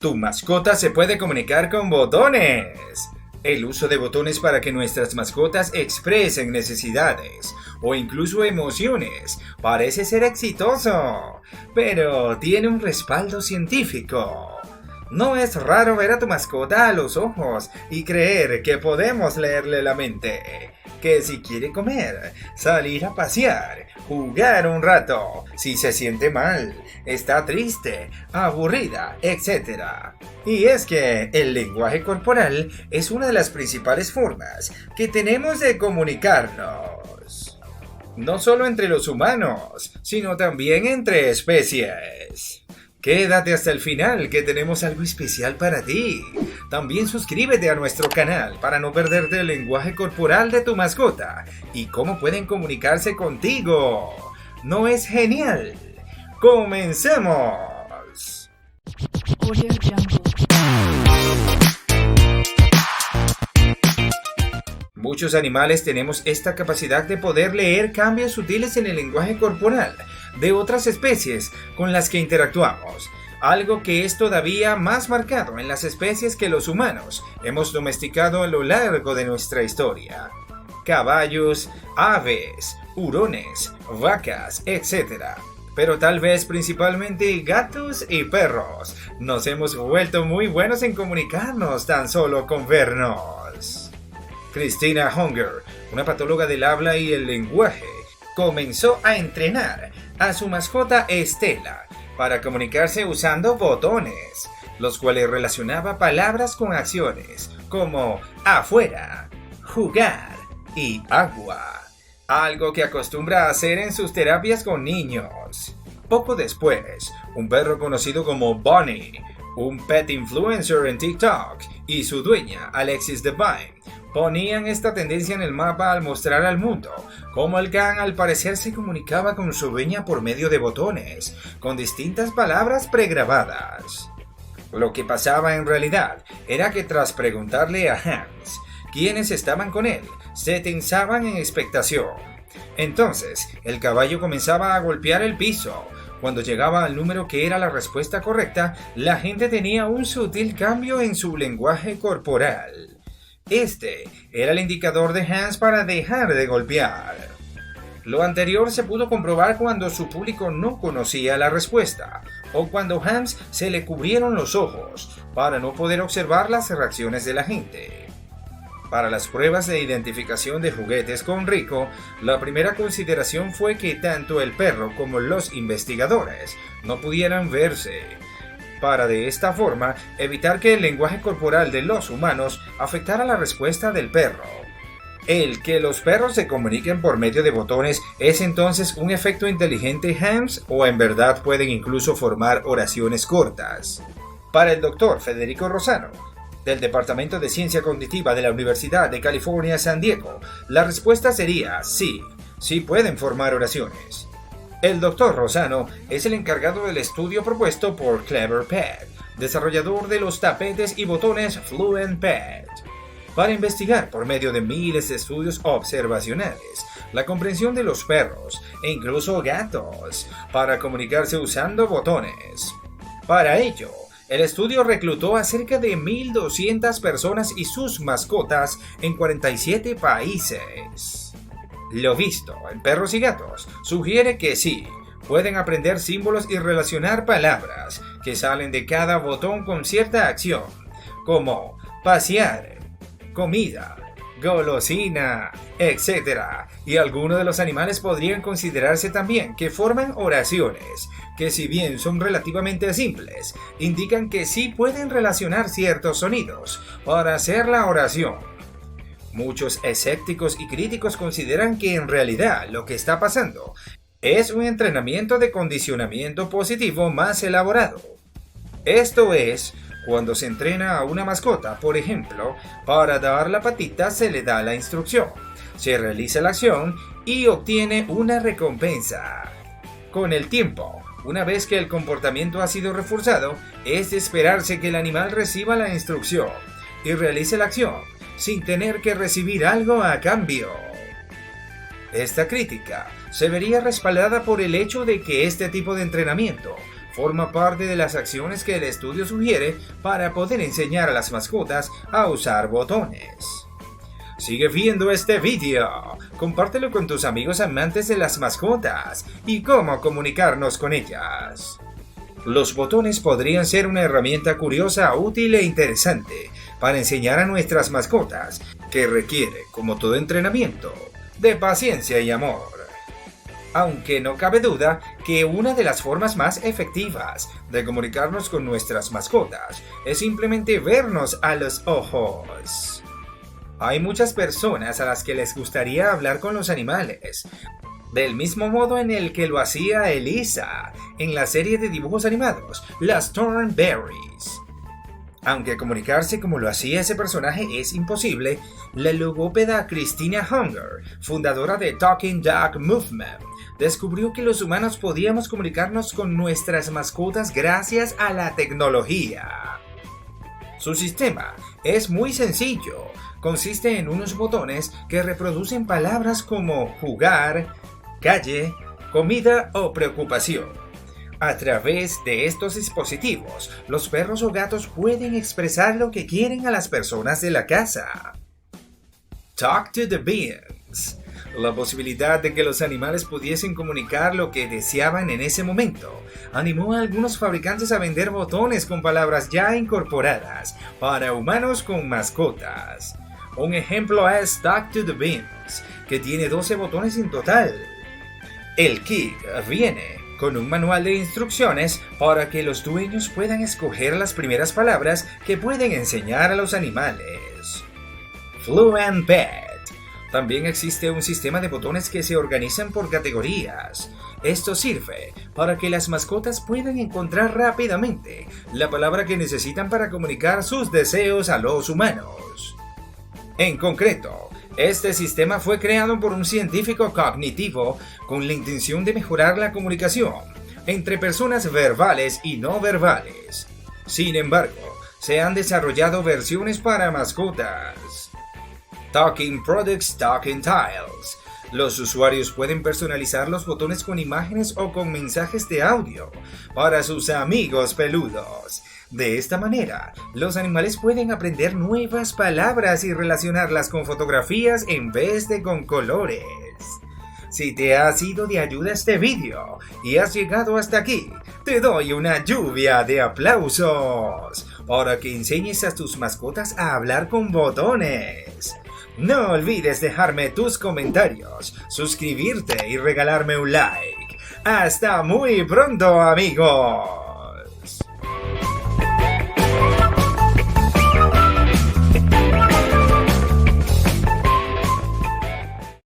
Tu mascota se puede comunicar con botones. El uso de botones para que nuestras mascotas expresen necesidades o incluso emociones parece ser exitoso, pero tiene un respaldo científico. No es raro ver a tu mascota a los ojos y creer que podemos leerle la mente. Que si quiere comer, salir a pasear, jugar un rato, si se siente mal, está triste, aburrida, etc. Y es que el lenguaje corporal es una de las principales formas que tenemos de comunicarnos. No solo entre los humanos, sino también entre especies. Quédate hasta el final que tenemos algo especial para ti. También suscríbete a nuestro canal para no perderte el lenguaje corporal de tu mascota y cómo pueden comunicarse contigo. ¿No es genial? ¡Comencemos! Audio Jungle. Muchos animales tenemos esta capacidad de poder leer cambios sutiles en el lenguaje corporal de otras especies con las que interactuamos, algo que es todavía más marcado en las especies que los humanos hemos domesticado a lo largo de nuestra historia. Caballos, aves, hurones, vacas, etc. Pero tal vez principalmente gatos y perros nos hemos vuelto muy buenos en comunicarnos tan solo con vernos. Christina Hunger, una patóloga del habla y el lenguaje, comenzó a entrenar a su mascota Estela para comunicarse usando botones, los cuales relacionaba palabras con acciones como afuera, jugar y agua, algo que acostumbra a hacer en sus terapias con niños. Poco después, un perro conocido como Bunny, un pet influencer en TikTok, y su dueña, Alexis Devine, ponían esta tendencia en el mapa al mostrar al mundo cómo el can al parecer se comunicaba con su dueña por medio de botones, con distintas palabras pregrabadas. Lo que pasaba en realidad era que tras preguntarle a Hans quiénes estaban con él, se tensaban en expectación. Entonces, el caballo comenzaba a golpear el piso. Cuando llegaba al número que era la respuesta correcta, la gente tenía un sutil cambio en su lenguaje corporal. Este era el indicador de Hans para dejar de golpear. Lo anterior se pudo comprobar cuando su público no conocía la respuesta, o cuando Hans se le cubrieron los ojos para no poder observar las reacciones de la gente. Para las pruebas de identificación de juguetes con Rico, la primera consideración fue que tanto el perro como los investigadores no pudieran verse, para de esta forma evitar que el lenguaje corporal de los humanos afectara la respuesta del perro. El que los perros se comuniquen por medio de botones es entonces un efecto inteligente Hans, o en verdad pueden incluso formar oraciones cortas. Para el doctor Federico Rosano, del Departamento de Ciencia Cognitiva de la Universidad de California, San Diego, la respuesta sería sí pueden formar oraciones. El Dr. Rosano es el encargado del estudio propuesto por Clever Pet, desarrollador de los tapetes y botones Fluent Pet, para investigar por medio de miles de estudios observacionales la comprensión de los perros e incluso gatos para comunicarse usando botones. Para ello, el estudio reclutó a cerca de 1,200 personas y sus mascotas en 47 países. Lo visto en perros y gatos sugiere que sí, pueden aprender símbolos y relacionar palabras que salen de cada botón con cierta acción, como pasear, comida, golosina, etc. Y algunos de los animales podrían considerarse también que forman oraciones, que si bien son relativamente simples, indican que sí pueden relacionar ciertos sonidos para hacer la oración. Muchos escépticos y críticos consideran que en realidad lo que está pasando es un entrenamiento de condicionamiento positivo más elaborado. Esto es, cuando se entrena a una mascota, por ejemplo, para dar la patita se le da la instrucción, se realiza la acción y obtiene una recompensa. Con el tiempo, una vez que el comportamiento ha sido reforzado, es de esperarse que el animal reciba la instrucción y realice la acción, sin tener que recibir algo a cambio. Esta crítica se vería respaldada por el hecho de que este tipo de entrenamiento forma parte de las acciones que el estudio sugiere para poder enseñar a las mascotas a usar botones. Sigue viendo este vídeo, compártelo con tus amigos amantes de las mascotas y cómo comunicarnos con ellas. Los botones podrían ser una herramienta curiosa, útil e interesante para enseñar a nuestras mascotas, que requiere, como todo entrenamiento, de paciencia y amor. Aunque no cabe duda que una de las formas más efectivas de comunicarnos con nuestras mascotas es simplemente vernos a los ojos. Hay muchas personas a las que les gustaría hablar con los animales, del mismo modo en el que lo hacía Elisa en la serie de dibujos animados, Las Thornberrys. Aunque comunicarse como lo hacía ese personaje es imposible, la logópeda Christina Hunger, fundadora de Talking Dog Movement, descubrió que los humanos podíamos comunicarnos con nuestras mascotas gracias a la tecnología. Su sistema es muy sencillo. Consiste en unos botones que reproducen palabras como jugar, calle, comida o preocupación. A través de estos dispositivos, los perros o gatos pueden expresar lo que quieren a las personas de la casa. Talk to the Beans. La posibilidad de que los animales pudiesen comunicar lo que deseaban en ese momento animó a algunos fabricantes a vender botones con palabras ya incorporadas para humanos con mascotas. Un ejemplo es Talk to the Beans, que tiene 12 botones en total. El kit viene con un manual de instrucciones para que los dueños puedan escoger las primeras palabras que pueden enseñar a los animales. Fluent Pet. También existe un sistema de botones que se organizan por categorías. Esto sirve para que las mascotas puedan encontrar rápidamente la palabra que necesitan para comunicar sus deseos a los humanos. En concreto, este sistema fue creado por un científico cognitivo con la intención de mejorar la comunicación entre personas verbales y no verbales. Sin embargo, se han desarrollado versiones para mascotas. Talking Products Talking Tiles. Los usuarios pueden personalizar los botones con imágenes o con mensajes de audio para sus amigos peludos. De esta manera, los animales pueden aprender nuevas palabras y relacionarlas con fotografías en vez de con colores. Si te ha sido de ayuda este vídeo y has llegado hasta aquí, te doy una lluvia de aplausos para que enseñes a tus mascotas a hablar con botones. No olvides dejarme tus comentarios, suscribirte y regalarme un like. ¡Hasta muy pronto, amigos!